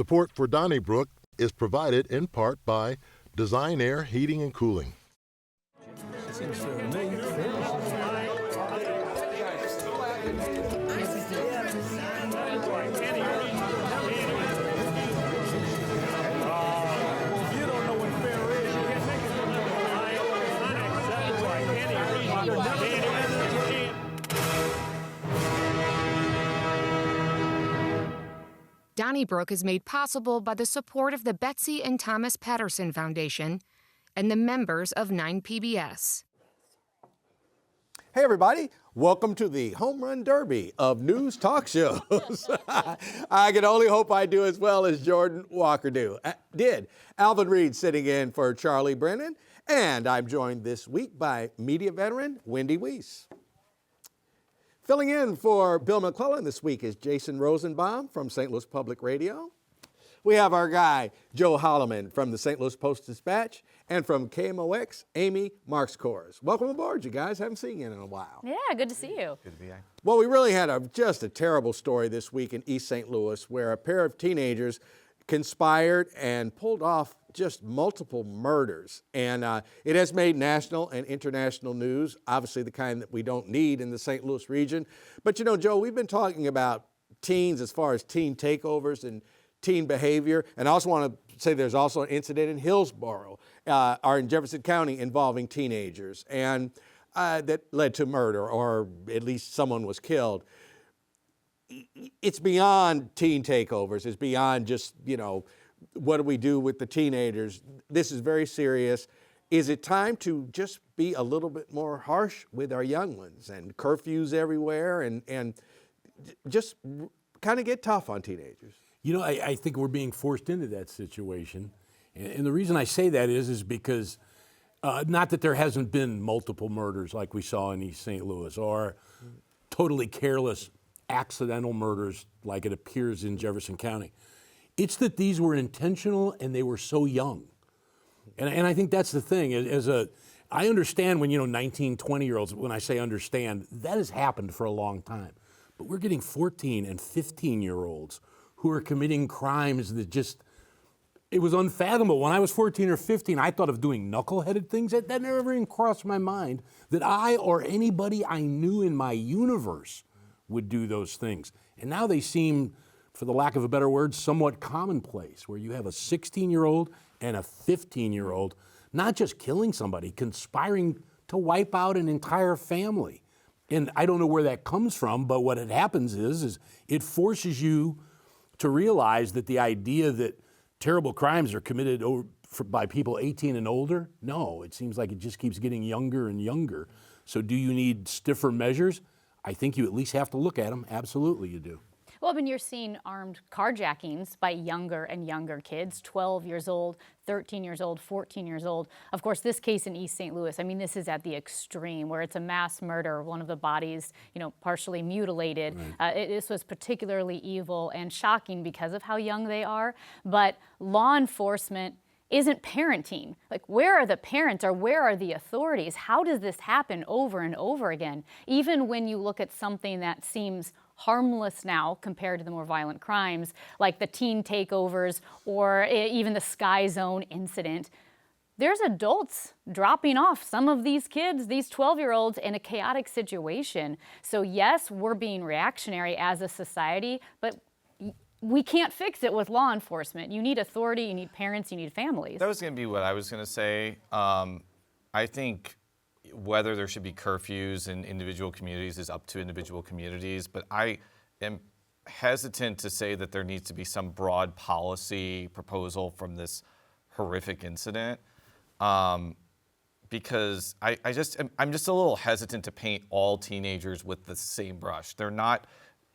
Support for Donnybrook is provided in part by Design Air Heating and Cooling. Donnybrook is made possible by the support of the Betsy and Thomas Patterson Foundation and the members of 9PBS. Hey everybody, welcome to the Home Run Derby of news talk shows. I can only hope I do as well as Jordan Walker did. Alvin Reid sitting in for Charlie Brennan, and I'm joined this week by media veteran Wendy Wiese. Filling in for Bill McClellan this week is Jason Rosenbaum from St. Louis Public Radio. We have our guy, Joe Holleman from the St. Louis Post-Dispatch, and from KMOX, Amy Marxkors. Welcome aboard, you guys. Haven't seen you in a while. Yeah, good to see you. Good to be here. Well, we really had just a terrible story this week in East St. Louis where a pair of teenagers conspired and pulled off just multiple murders. And it has made national and international news, obviously the kind that we don't need in the St. Louis region. But you know, Joe, we've been talking about teens as far as teen takeovers and teen behavior. And I also want to say there's also an incident in Hillsborough or in Jefferson County involving teenagers and that led to murder, or at least someone was killed. It's beyond teen takeovers. It's beyond just, you know, what do we do with the teenagers? This is very serious. Is it time to just be a little bit more harsh with our young ones and curfews everywhere and just kind of get tough on teenagers? You know, I think we're being forced into that situation. And the reason I say that is because not that there hasn't been multiple murders like we saw in East St. Louis or totally careless accidental murders like it appears in Jefferson County. It's that these were intentional and they were so young. And I think that's the thing. I understand when, 19, 20-year-olds, when I say understand, that has happened for a long time. But we're getting 14 and 15-year-olds who are committing crimes that just, it was unfathomable. When I was 14 or 15, I thought of doing knuckleheaded things. That never even crossed my mind that I or anybody I knew in my universe would do those things. And now they seem, for the lack of a better word, somewhat commonplace, where you have a 16-year-old and a 15-year-old not just killing somebody, conspiring to wipe out an entire family. And I don't know where that comes from, but what it happens is it forces you to realize that the idea that terrible crimes are committed by people 18 and older, no, it seems like it just keeps getting younger and younger. So do you need stiffer measures? I think you at least have to look at them. Absolutely you do. Well, I mean, you're seeing armed carjackings by younger and younger kids, 12 years old, 13 years old, 14 years old. Of course, this case in East St. Louis, I mean, this is at the extreme where it's a mass murder, one of the bodies, partially mutilated. Right. This was particularly evil and shocking because of how young they are. But law enforcement isn't parenting. Like, where are the parents or where are the authorities? How does this happen over and over again? Even when you look at something that seems harmless now compared to the more violent crimes, like the teen takeovers or even the Sky Zone incident, there's adults dropping off some of these kids, these 12-year-olds, in a chaotic situation. So yes, we're being reactionary as a society, but we can't fix it with law enforcement. You need authority, you need parents, you need families. That was going to be what I was going to say. I think whether there should be curfews in individual communities is up to individual communities, but I am hesitant to say that there needs to be some broad policy proposal from this horrific incident, because I'm just a little hesitant to paint all teenagers with the same brush. They're not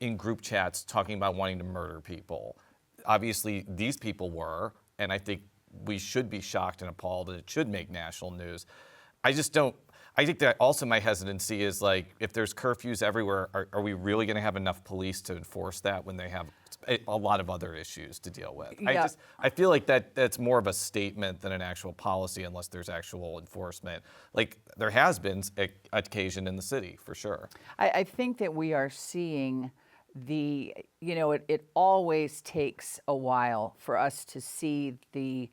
in group chats talking about wanting to murder people. Obviously, these people were, and I think we should be shocked and appalled, and it should make national news. I think that also my hesitancy is like, if there's curfews everywhere, are we really going to have enough police to enforce that when they have a lot of other issues to deal with? Yeah. I feel like that's more of a statement than an actual policy unless there's actual enforcement. Like there has been occasion in the city, for sure. I think that we are seeing it always takes a while for us to see the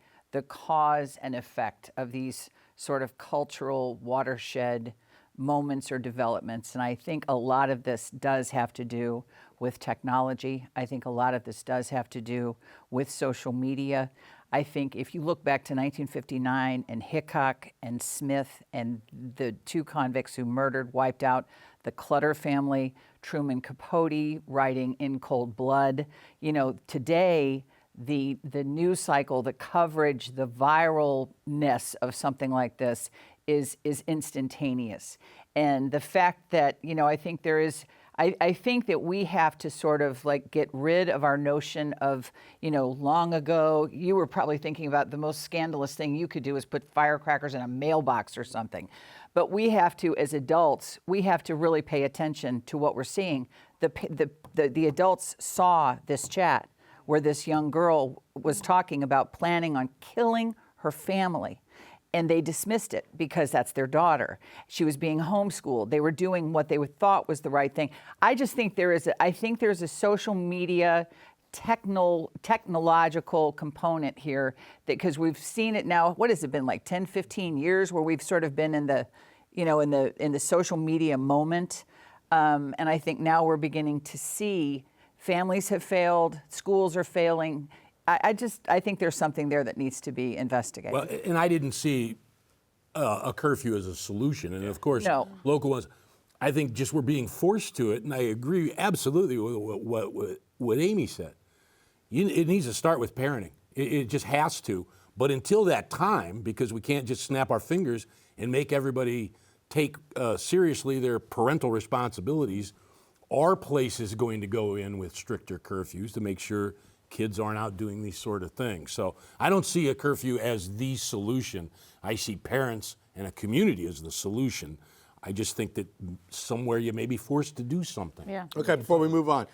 cause and effect of these sort of cultural watershed moments or developments. And I think a lot of this does have to do with technology. I think a lot of this does have to do with social media. I think if you look back to 1959 and Hickok and Smith and the two convicts who wiped out the Clutter family, Truman Capote writing In Cold Blood, today the news cycle, the coverage, the viralness of something like this is instantaneous. And the fact that, I think there is, I think that we have to sort of get rid of our notion of, long ago, you were probably thinking about the most scandalous thing you could do is put firecrackers in a mailbox or something. But we have to, as adults, we have to really pay attention to what we're seeing. The adults saw this chat where this young girl was talking about planning on killing her family. And they dismissed it because that's their daughter. She was being homeschooled. They were doing what they thought was the right thing. I just think there's a social media technological component here because we've seen it now. What has it been, like 10, 15 years where we've sort of been in the social media moment. And I think now we're beginning to see families have failed, schools are failing. I think there's something there that needs to be investigated. Well, and I didn't see a curfew as a solution. And of course, local ones, I think just we're being forced to it. And I agree absolutely with what Amy said. It needs to start with parenting. It just has to. But until that time, because we can't just snap our fingers and make everybody take seriously their parental responsibilities, our place is going to go in with stricter curfews to make sure kids aren't out doing these sort of things. So I don't see a curfew as the solution. I see parents and a community as the solution. I just think that somewhere you may be forced to do something. Yeah. Okay, before we move on,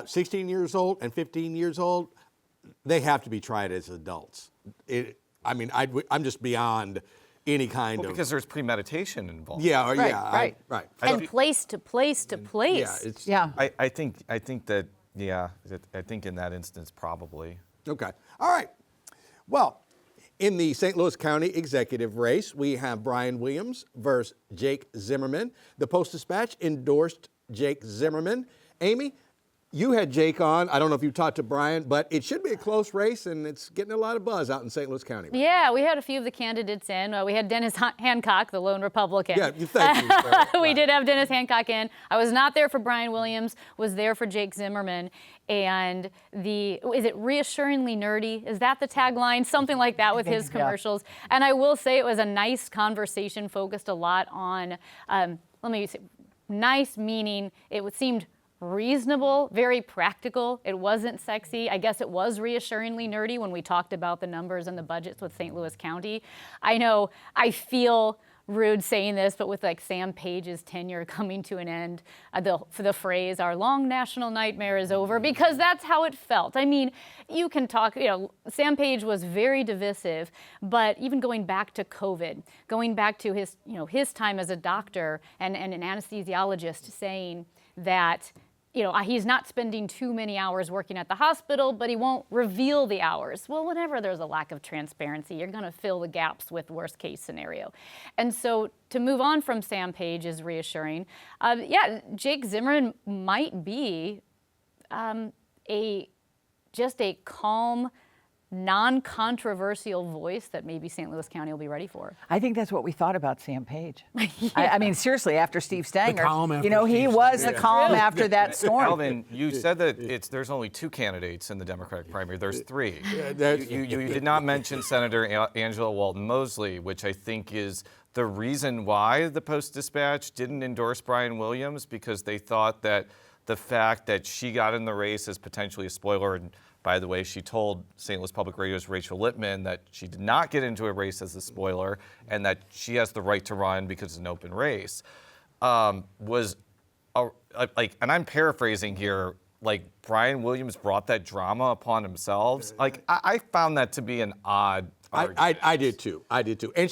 16 years old and 15 years old, they have to be tried as adults. I'm just beyond any kind of... Because there's premeditation involved. Yeah, right. And place to place to place. Yeah. I think that, I think in that instance, probably. Okay. All right. Well, in the St. Louis County executive race, we have Brian Williams versus Jake Zimmerman. The Post-Dispatch endorsed Jake Zimmerman. Amy, you had Jake on. I don't know if you talked to Brian, but it should be a close race, and it's getting a lot of buzz out in St. Louis County. Yeah, we had a few of the candidates in. We had Dennis Hancock, the lone Republican. Yeah, thank you. We did have Dennis Hancock in. I was not there for Brian Williams, was there for Jake Zimmerman. And is it reassuringly nerdy? Is that the tagline? Something like that with his commercials. Yeah. And I will say it was a nice conversation, focused a lot on, nice meaning it seemed reasonable, very practical. It wasn't sexy. I guess it was reassuringly nerdy when we talked about the numbers and the budgets with St. Louis County. I know I feel rude saying this, but with Sam Page's tenure coming to an end, for the phrase, our long national nightmare is over, because that's how it felt. I mean, you can talk, Sam Page was very divisive, but even going back to COVID, going back to his time as a doctor and an anesthesiologist saying that he's not spending too many hours working at the hospital, but he won't reveal the hours. Well, whenever there's a lack of transparency, you're going to fill the gaps with worst case scenario. And so to move on from Sam Page is reassuring. Jake Zimmerman might be just a calm, non-controversial voice that maybe St. Louis County will be ready for. I think that's what we thought about Sam Page. Yeah. I mean, seriously, after Steve Stanger, he was the calm after that storm. Alvin, you said that there's only two candidates in the Democratic primary. There's three. You did not mention Senator Angela Walton Mosley, which I think is the reason why the Post-Dispatch didn't endorse Brian Williams, because they thought that the fact that she got in the race is potentially a spoiler. And by the way, she told St. Louis Public Radio's Rachel Lippman that she did not get into a race as a spoiler and that she has the right to run because it's an open race, and I'm paraphrasing here, Brian Williams brought that drama upon himself. I found that to be an odd argument. I did too. And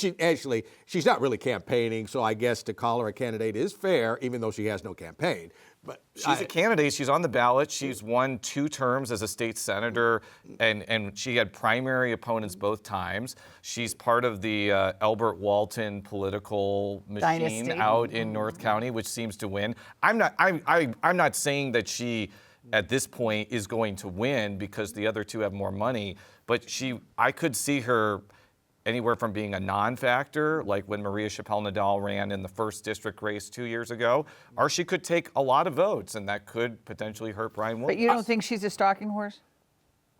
she's not really campaigning, so I guess to call her a candidate is fair, even though she has no campaign. But she's a candidate. She's on the ballot. She's won 2 terms as a state senator, and she had primary opponents both times. She's part of the Elbert Walton political machine Dynasty. out in North County, which seems to win. I'm not saying that she, at this point, is going to win because the other 2 have more money, but I could see her anywhere from being a non-factor, like when Maria Chappelle-Nadal ran in the 1st district race 2 years ago, or she could take a lot of votes, and that could potentially hurt Brian Williams. But you don't think she's a stalking horse?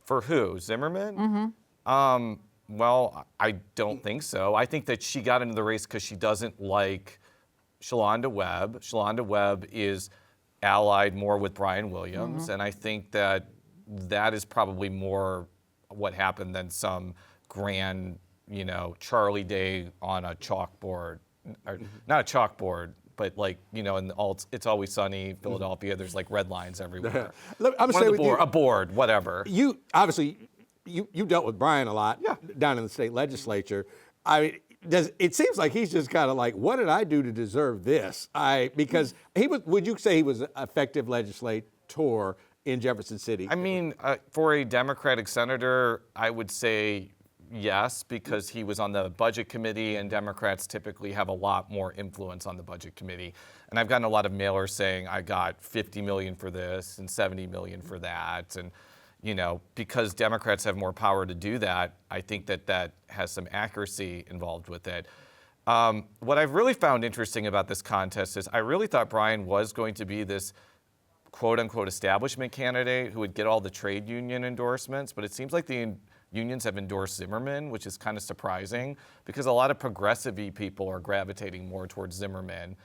For who? Zimmerman? Well, I don't think so. I think that she got into the race because she doesn't like Shalonda Webb. Shalonda Webb is allied more with Brian Williams, and I think that is probably more what happened than some grand, Charlie Day on a chalkboard, or not a chalkboard, but like, in It's Always Sunny, Philadelphia, there's like red lines everywhere. I'm gonna say with you, a board, whatever. you obviously you dealt with Brian a lot down in the state legislature. It seems like he's just kind of like, what did I do to deserve this? Because would you say he was an effective legislator in Jefferson City? I mean, for a Democratic senator, I would say yes, because he was on the budget committee, and Democrats typically have a lot more influence on the budget committee. And I've gotten a lot of mailers saying I got $50 million for this and $70 million for that. And, because Democrats have more power to do that, I think that has some accuracy involved with it. What I've really found interesting about this contest is I really thought Brian was going to be this quote-unquote establishment candidate who would get all the trade union endorsements, but it seems like the unions have endorsed Zimmerman, which is kind of surprising because a lot of progressive-y people are gravitating more towards Zimmerman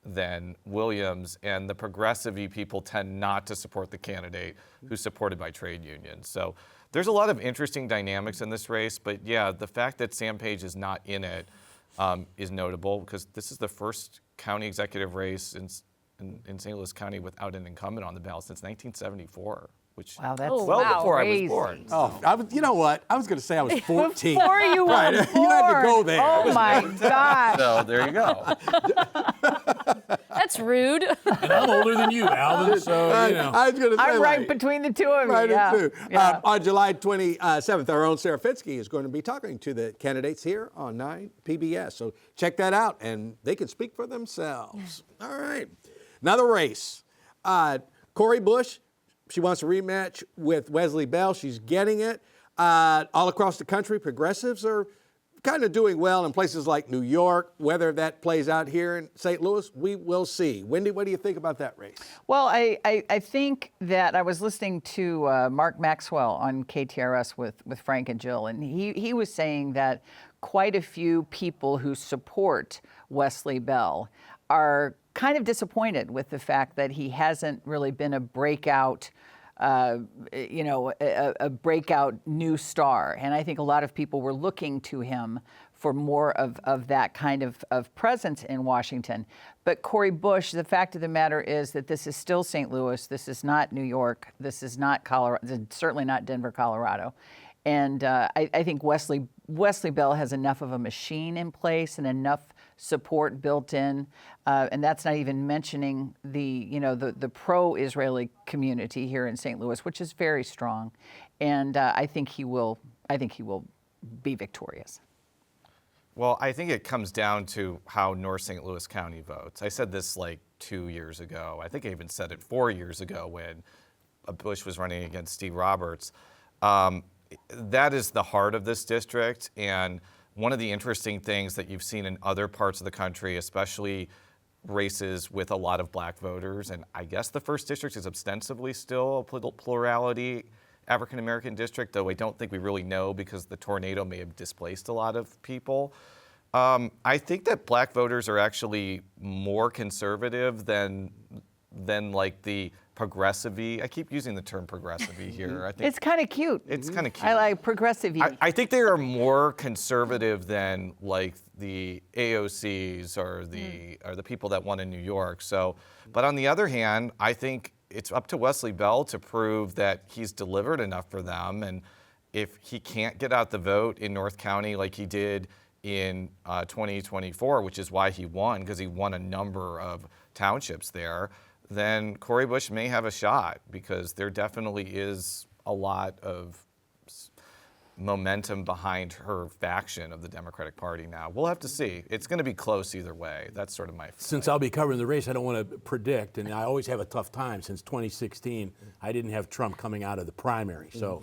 than Williams, and the progressive-y people tend not to support the candidate who's supported by trade unions. So there's a lot of interesting dynamics in this race, but yeah, the fact that Sam Page is not in it is notable because this is the first county executive race in St. Louis County without an incumbent on the ballot since 1974. Which Wow, that's before crazy. I was born. Oh, you know what? I was going to say I was 14. Before you were Right. born. You had to go there. Oh my gosh. So there you go. That's rude. And I'm older than you, Alvin, so, I was going to say, I'm right between the two of you. Right, yeah. too. Yeah. On July 27th, our own Sarah Fitzke is going to be talking to the candidates here on 9 PBS. So check that out, and they can speak for themselves. All right. Another race. Cori Bush, she wants a rematch with Wesley Bell. She's getting it. All across the country, progressives are kind of doing well in places like New York. Whether that plays out here in St. Louis, we will see. Wendy, what do you think about that race? Well, I think that I was listening to Mark Maxwell on KTRS with Frank and Jill, and he was saying that quite a few people who support Wesley Bell are kind of disappointed with the fact that he hasn't really been a breakout, a breakout new star. And I think a lot of people were looking to him for more of that kind of presence in Washington. But Cori Bush, the fact of the matter is that this is still St. Louis. This is not New York. This is not Colorado, certainly not Denver, Colorado. And I think Wesley Bell has enough of a machine in place and enough support built in, and that's not even mentioning the pro-Israeli community here in St. Louis, which is very strong. And I think he will be victorious. Well, I think it comes down to how North St. Louis County votes. I said this like 2 years ago. I think I even said it 4 years ago when Bush was running against Steve Roberts. That is the heart of this district, and one of the interesting things that you've seen in other parts of the country, especially races with a lot of black voters, and I guess the 1st district is ostensibly still a plurality African-American district, though I don't think we really know because the tornado may have displaced a lot of people. I think that black voters are actually more conservative than like the progressive-y. I keep using the term progressive-y here. I think It's kind of cute. it's kind of cute. I like progressive-y. I think they are more conservative than like the AOCs or the people that won in New York. So, but on the other hand, I think it's up to Wesley Bell to prove that he's delivered enough for them. And if he can't get out the vote in North County like he did in 2024, which is why he won, because he won a number of townships there, then Cori Bush may have a shot, because there definitely is a lot of momentum behind her faction of the Democratic Party now. We'll have to see. It's going to be close either way. That's sort of my feeling. Since I'll be covering the race, I don't want to predict, and I always have a tough time. Since 2016, I didn't have Trump coming out of the primary, so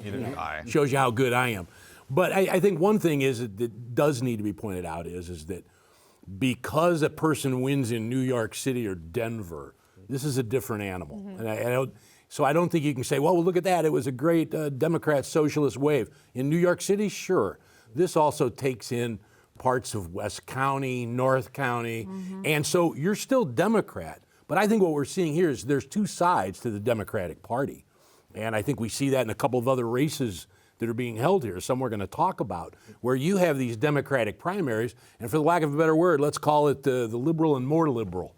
shows you how good I am. But I think one thing is that does need to be pointed out is that because a person wins in New York City or Denver, this is a different animal. And so I don't think you can say, well, look at that. It was a great Democrat socialist wave. In New York City, sure. This also takes in parts of West County, North County. And so you're still Democrat. But I think what we're seeing here is there's two sides to the Democratic Party. And I think we see that in a couple of other races that are being held here, some we're going to talk about, where you have these Democratic primaries, and for the lack of a better word, let's call it the liberal and more liberal.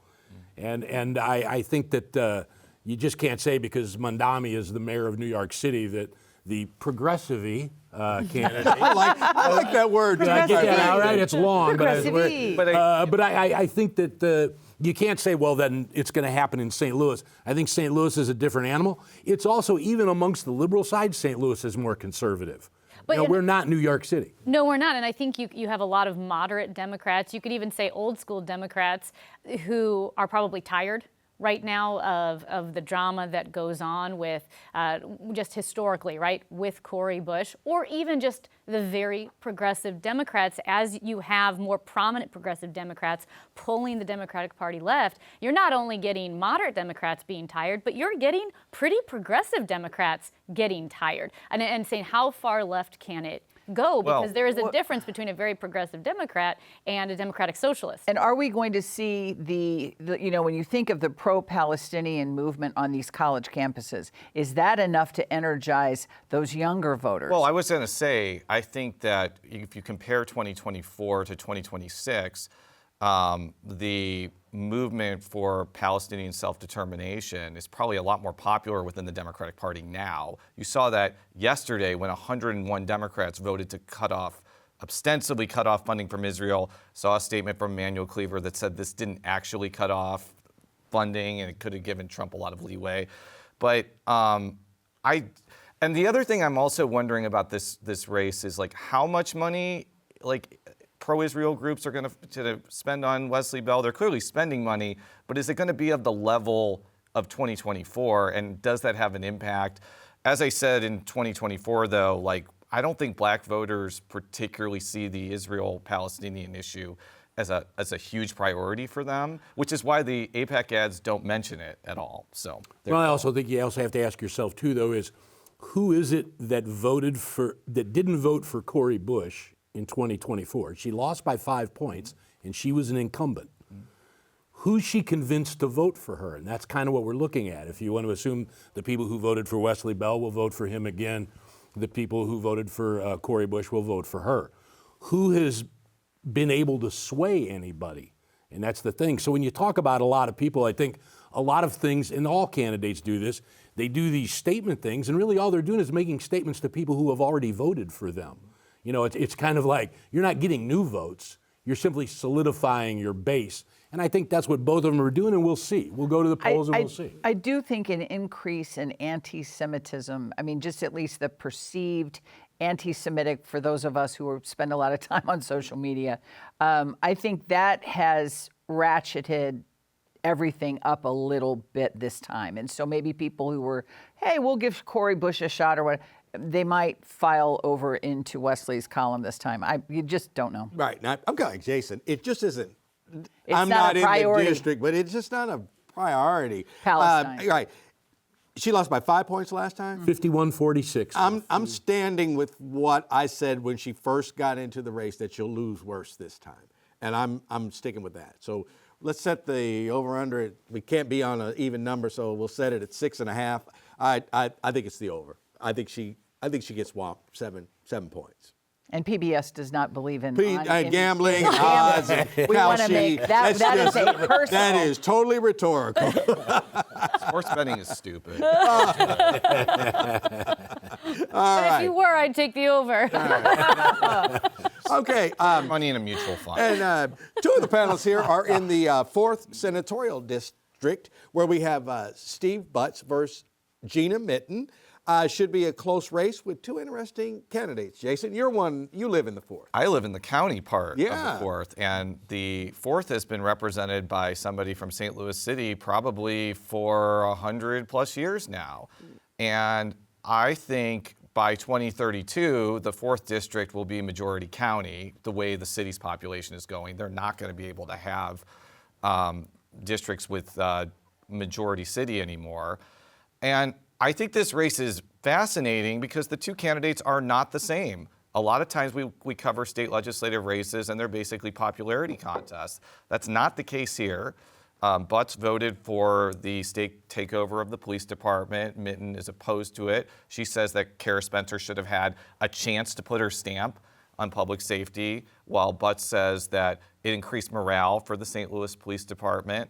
And I think that you just can't say because Mondami is the mayor of New York City that the progressive-y candidate. I like that word. Did I get that out right? It's long, but Progressive-y. I think that you can't say, well, then it's going to happen in St. Louis. I think St. Louis is a different animal. It's also, even amongst the liberal side, St. Louis is more conservative. But we're not New York City. No, we're not. And I think you have a lot of moderate Democrats. You could even say old school Democrats who are probably tired right now of the drama that goes on with just historically, right, with Cori Bush, or even just the very progressive Democrats. As you have more prominent progressive Democrats pulling the Democratic Party left, you're not only getting moderate Democrats being tired, but you're getting pretty progressive Democrats getting tired and saying, how far left can it go? Because there is a difference between a very progressive Democrat and a Democratic Socialist. And are we going to see the when you think of the pro-Palestinian movement on these college campuses, is that enough to energize those younger voters? Well, I was going to say, I think that if you compare 2024 to 2026, the movement for Palestinian self-determination is probably a lot more popular within the Democratic Party now. You saw that yesterday when 101 Democrats voted to ostensibly cut off funding from Israel. Saw a statement from Emmanuel Cleaver that said this didn't actually cut off funding and it could have given Trump a lot of leeway. But and the other thing I'm also wondering about this race is like how much money pro-Israel groups are going to spend on Wesley Bell. They're clearly spending money, but is it going to be of the level of 2024? And does that have an impact? As I said in 2024, though, I don't think black voters particularly see the Israel-Palestinian issue as a huge priority for them, which is why the AIPAC ads don't mention it at all. So, well, I also think you also have to ask yourself too, though, is who is it that didn't vote for Cori Bush in 2024? She lost by 5 points, and she was an incumbent. Who's she convinced to vote for her? And that's kind of what we're looking at. If you want to assume the people who voted for Wesley Bell will vote for him again, the people who voted for Cori Bush will vote for her. Who has been able to sway anybody? And that's the thing. So when you talk about a lot of people, I think a lot of things, and all candidates do this, they do these statement things, and really all they're doing is making statements to people who have already voted for them. You know, it's kind of like you're not getting new votes. You're simply solidifying your base. And I think that's what both of them are doing, and we'll see. We'll go to the polls and we'll see. I do think an increase in anti-Semitism, I mean, just at least the perceived anti-Semitic, for those of us who spend a lot of time on social media, I think that has ratcheted everything up a little bit this time. And so maybe people who were, hey, we'll give Cori Bush a shot or what, they might file over into Wesley's column this time. You just don't know. Right. Now, I'm kind of like Jason. It just isn't. I'm not in priority. the district, but it's just not a priority. Palestine. Right. She lost by 5 points last time? 51-46. I'm standing with what I said when she first got into the race, that she'll lose worse this time. And I'm sticking with that. So let's set the over-under. We can't be on an even number, so we'll set it at 6.5. I think it's the over. I think she gets swamped 7 points. And PBS does not believe in gambling, odds, and we want to make that is a personal. That is totally rhetorical. Sports betting is stupid. All right. If you were, I'd take the over. Okay. Money in a mutual fund. And two of the panelists here are in the 4th Senatorial District district, where we have Steve Butts versus Gina Mitten. Should be a close race with two interesting candidates. Jason, you live in the 4th. I live in the county part of the Yeah. 4th, and the 4th has been represented by somebody from St. Louis City probably for 100 plus years now. And I think by 2032, the 4th district will be majority county, the way the city's population is going. They're not going to be able to have districts with majority city anymore. And I think this race is fascinating because the two candidates are not the same. A lot of times we cover state legislative races and they're basically popularity contests. That's not the case here. Butts voted for the state takeover of the police department. Mitten is opposed to it. She says that Kara Spencer should have had a chance to put her stamp on public safety, while Butts says that it increased morale for the St. Louis Police Department.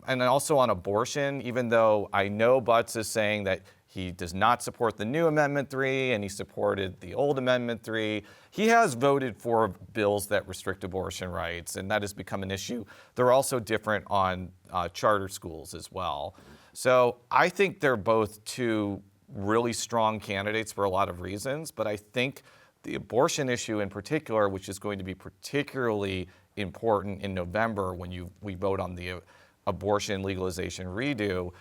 And then also on abortion, even though I know Butts is saying that he does not support the new Amendment 3 and he supported the old Amendment 3, he has voted for bills that restrict abortion rights, and that has become an issue. They're also different on charter schools as well. So I think they're both two really strong candidates for a lot of reasons, but I think the abortion issue in particular, which is going to be particularly important in November when we vote on the abortion legalization redo,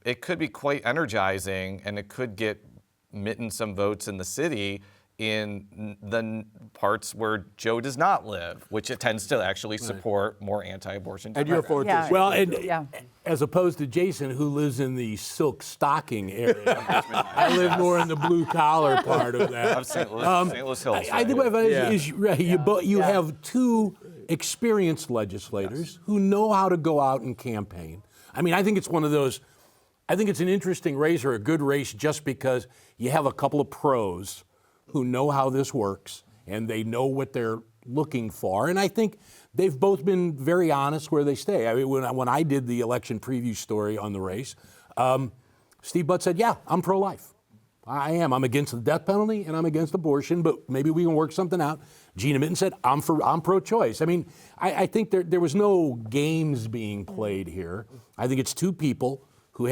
it could be quite energizing, and it could get Mitten some votes in the city in the parts where Joe does not live, which it tends to actually support more anti-abortion. And you're for Yeah. Well, as opposed to Jason, who lives in the silk stocking area, I live more in the blue collar part of that. Of St. Louis Hills. I think what is right. You have two experienced legislators who know how to go out and campaign. I mean, I think it's one of those. I think it's an interesting race or a good race just because you have a couple of pros who know how this works and they know what they're looking for. And I think they've both been very honest where they stay. I mean, when I did the election preview story on the race, Steve Butts said, yeah, I'm pro-life. I am. I'm against the death penalty and I'm against abortion, but maybe we can work something out. Gina Mitten said, I'm pro-choice. I mean, I think there was no games being played here. I think it's two people who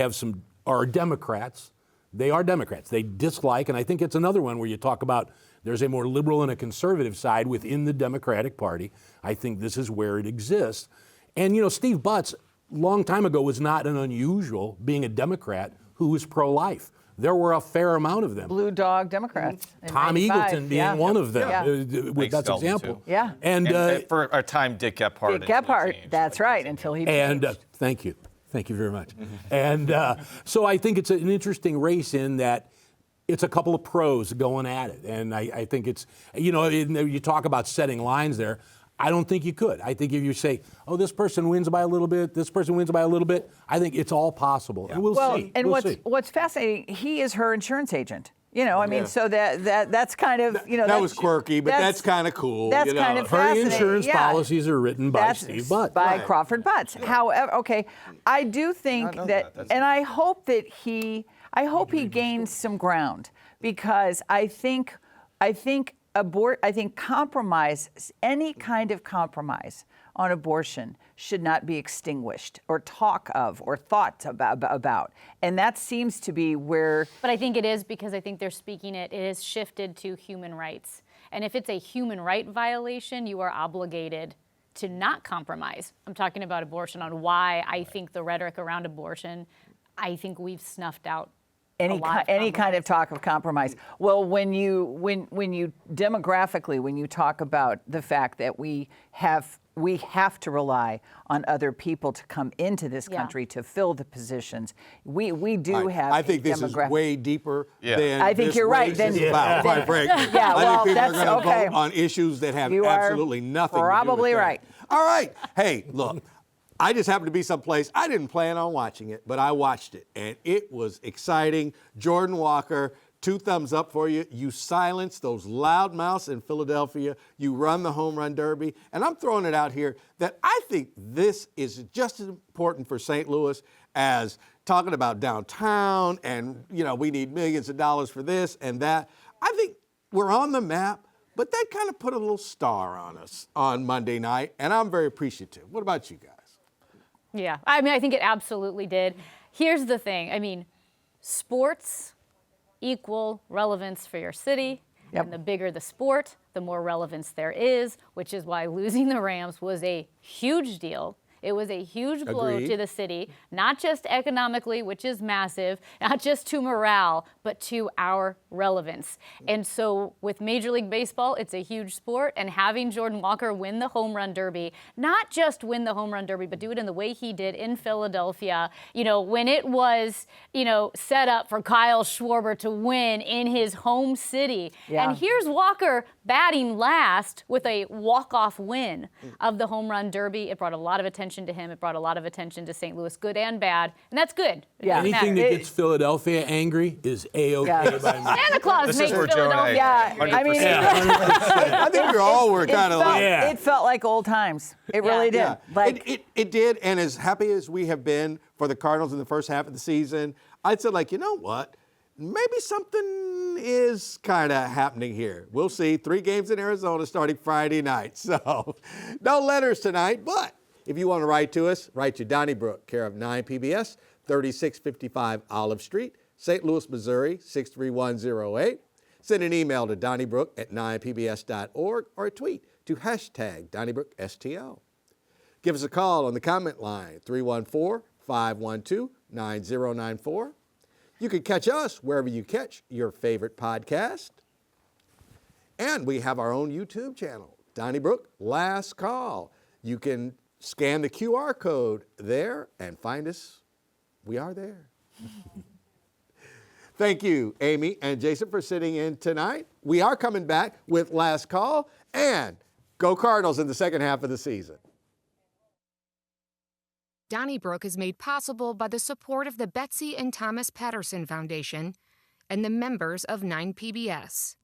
are Democrats. They are Democrats. They dislike, and I think it's another one where you talk about there's a more liberal and a conservative side within the Democratic Party. I think this is where it exists. And, Steve Butts, long time ago, was not an unusual, being a Democrat who was pro-life. There were a fair amount of them. Blue dog Democrats. Tom Eagleton being one of them. That's an example. Yeah. And for a time, Dick Gephardt. Dick Gephardt, that's right, until he changed. Thank you. Thank you very much. And so I think it's an interesting race in that it's a couple of pros going at it. And I think it's, you talk about setting lines there. I don't think you could. I think if you say, oh, this person wins by a little bit, this person wins by a little bit, I think it's all possible. And we'll see. And we'll what's fascinating, he is her insurance agent. So that's kind of, that was quirky, but that's kind of cool. That's kind of Her fascinating. insurance policies are written by Steve Butts. By Crawford Butts. However, I do think and I hope that he gains some ground, because I think compromise, any kind of compromise on abortion should not be extinguished or talk of or thought about. And that seems to be where... But I think it is, because I think they're speaking it is shifted to human rights. And if it's a human right violation, you are obligated to not compromise. I'm talking about abortion, on why I think the rhetoric around abortion, I think we've snuffed out any kind of talk of compromise. Well, when you demographically, when you talk about the fact that we have to rely on other people to come into this country to fill the positions, we do have. I think this is way deeper than I think this you're right. race is about, quite frankly. Yeah, I think people that's are going to vote on issues that have absolutely nothing to do with probably that. right. All right. Hey, look. I just happened to be someplace. I didn't plan on watching it, but I watched it, and it was exciting. Jordan Walker, 2 thumbs up for you. You silenced those loudmouths in Philadelphia. You run the home run derby. And I'm throwing it out here that I think this is just as important for St. Louis as talking about downtown and, we need millions of dollars for this and that. I think we're on the map, but that kind of put a little star on us on Monday night, and I'm very appreciative. What about you guys? Yeah, I mean, I think it absolutely did. Here's the thing. I mean, sports equal relevance for your city. Yep. And the bigger the sport, the more relevance there is, which is why losing the Rams was a huge deal. It was a huge blow Agreed. to the city, not just economically, which is massive, not just to morale, but to our relevance. And so with Major League Baseball, it's a huge sport, and having Jordan Walker win the home run derby, not just win the home run derby, but do it in the way he did in Philadelphia, when it was, set up for Kyle Schwarber to win in his home city. Yeah. And here's Walker batting last with a walk-off win of the home run derby. It brought a lot of attention to him. It brought a lot of attention to St. Louis, good and bad, and that's good. It Yeah. doesn't Anything matter. that gets Philadelphia angry is A-OK Yeah. by me. Santa Claus This is makes for Joe and I. Philadelphia. Yeah, I mean, 100%. I think we all were kind of like. Yeah. it felt like old times. It really did. Yeah, Like, it did, and as happy as we have been for the Cardinals in the first half of the season, I'd say, you know what? Maybe something is kind of happening here. We'll see. 3 games in Arizona starting Friday night. So no letters tonight, but if you want to write to us, write to Donnybrook, care of 9 PBS, 3655 Olive Street, St. Louis, Missouri, 63108. Send an email to donnybrook@9pbs.org or a tweet to #DonnybrookSTL. Give us a call on the comment line, 314-512-9094. You can catch us wherever you catch your favorite podcast. And we have our own YouTube channel, Donnybrook Last Call. You can scan the QR code there and find us. We are there. Thank you, Amy and Jason, for sitting in tonight. We are coming back with Last Call and Go Cardinals in the second half of the season. Donnybrook is made possible by the support of the Betsy and Thomas Patterson Foundation and the members of 9 PBS.